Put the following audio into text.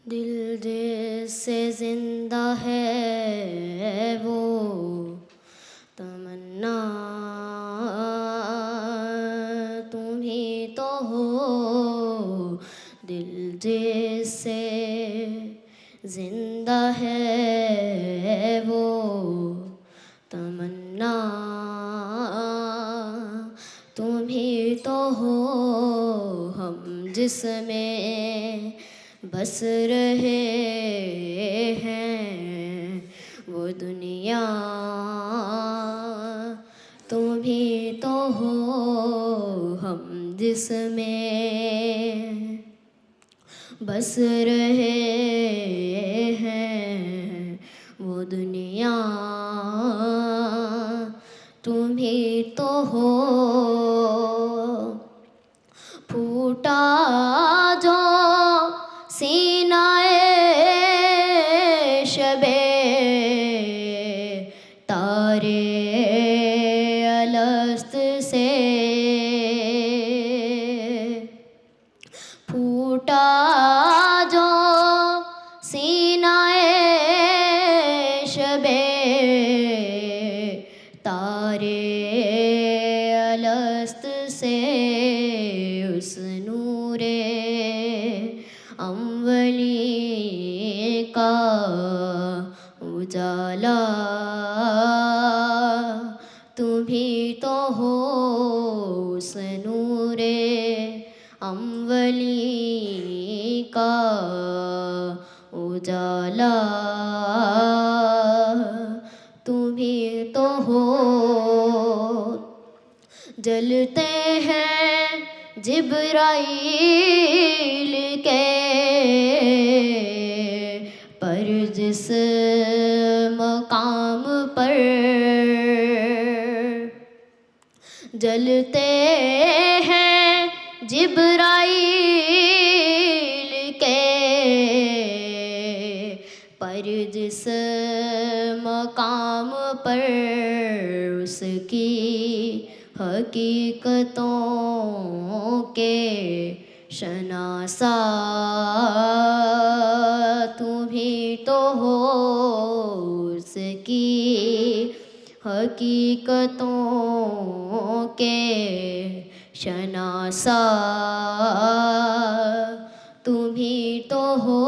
دل جس سے زندہ ہے وہ تمنا تم ہی تو ہو. دل جس سے زندہ ہے وہ تمنا تم ہی تو ہو. ہم جس میں بس رہے ہیں وہ دنیا تم ہی تو ہو. ہم جس میں بس رہے ہیں وہ دنیا تم ہی تو ہو. پھوٹا جو سینہ شب تارے الست سے پھوٹا جو سینہ شب تارے الست سے اس نور انولی کا اجالا تم ہی تو ہو. اس نور انولی کا اجالا تم ہی تو ہو. جلتے ہیں جبرائیل کے پر جس مقام پر جلتے ہیں جبرائیل کے پر جس مقام پر اس کی حقیقتوں کے شناسا تم ہی تو ہو. اس کی حقیقتوں کے شناسا تم ہی تو ہو.